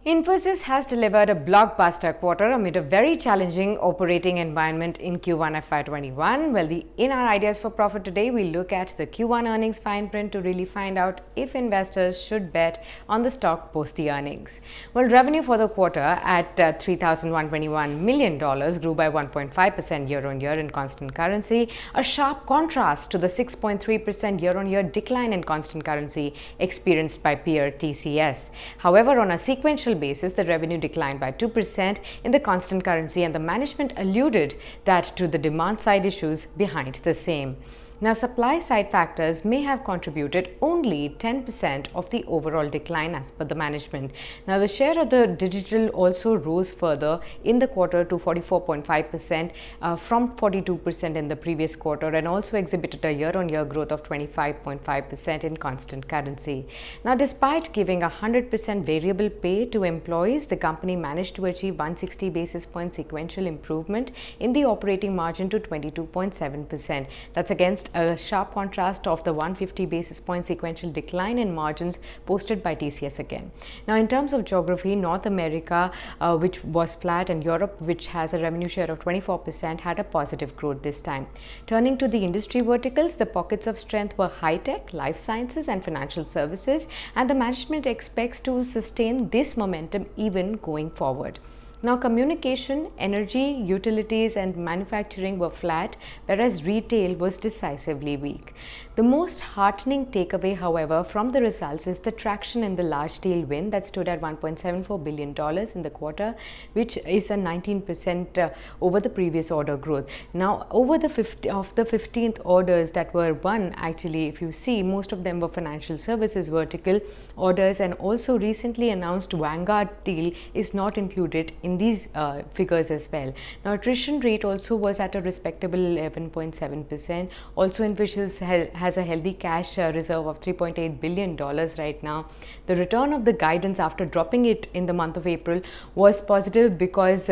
Infosys has delivered a blockbuster quarter amid a very challenging operating environment in Q1 FY21. Well, in our ideas for profit today, we look at the Q1 earnings fine print to really find out if investors should bet on the stock post the earnings. Well, revenue for the quarter at $3,121 million grew by 1.5% year-on-year in constant currency, a sharp contrast to the 6.3% year-on-year decline in constant currency experienced by peer TCS. However, on a sequential basis, the revenue declined by 2% in the constant currency, and the management alluded that to the demand side issues behind the same. Now, supply side factors may have contributed only 10% of the overall decline as per the management. Now, the share of the digital also rose further in the quarter to 44.5% from 42% in the previous quarter, and also exhibited a year-on-year growth of 25.5% in constant currency. Now, despite giving 100% variable pay to employees, the company managed to achieve 160 basis point sequential improvement in the operating margin to 22.7%. That's against a sharp contrast of the 150 basis point sequential decline in margins posted by TCS again. Now, in terms of geography, North America, which was flat, and Europe, which has a revenue share of 24%, had a positive growth this time. Turning to the industry verticals, the pockets of strength were high-tech, life sciences, and financial services, and the management expects to sustain this momentum even going forward. Now, communication, energy, utilities, and manufacturing were flat, whereas retail was decisively weak. The most heartening takeaway, however, from the results is the traction in the large deal win that stood at $1.74 billion in the quarter, which is a 19% over the previous order growth. Now, over the 15th orders that were won, actually, if you see, most of them were financial services vertical orders, and also recently announced Vanguard deal is not included in these figures as well. Now, attrition rate also was at a respectable 11.7%. Also, Infosys has a healthy cash reserve of $3.8 billion right now. The return of the guidance after dropping it in the month of April was positive because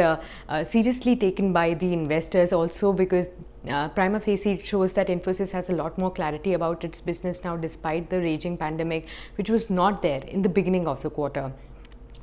seriously taken by the investors, also because prima facie it shows that Infosys has a lot more clarity about its business now, despite the raging pandemic, which was not there in the beginning of the quarter.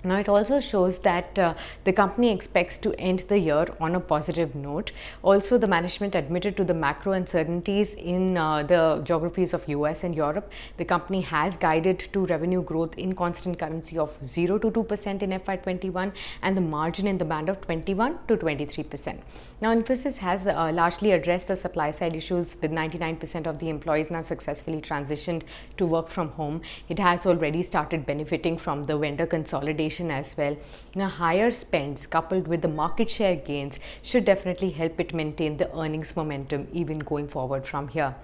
Now, it also shows that the company expects to end the year on a positive note. Also, the management admitted to the macro uncertainties in the geographies of US and Europe. The company has guided to revenue growth in constant currency of 0 to 2% in FY21, and the margin in the band of 21 to 23%. Now, Infosys has largely addressed the supply side issues, with 99% of the employees now successfully transitioned to work from home. It has already started benefiting from the vendor consolidation as well. Now, higher spends coupled with the market share gains should definitely help it maintain the earnings momentum even going forward from here.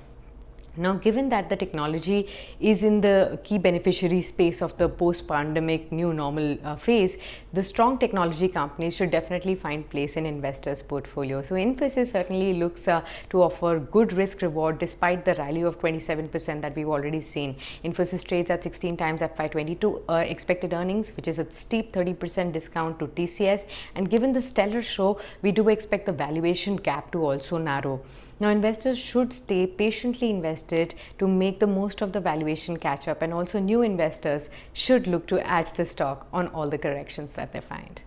Now, given that the technology is in the key beneficiary space of the post-pandemic new normal phase, the strong technology companies should definitely find place in investors' portfolio. So, Infosys certainly looks to offer good risk reward despite the rally of 27% that we've already seen. Infosys trades at 16 times FY22 expected earnings, which is a steep 30% discount to TCS. And given the stellar show, we do expect the valuation gap to also narrow. Now, investors should stay patiently invested to make the most of the valuation catch up, and also new investors should look to add the stock on all the corrections that they find.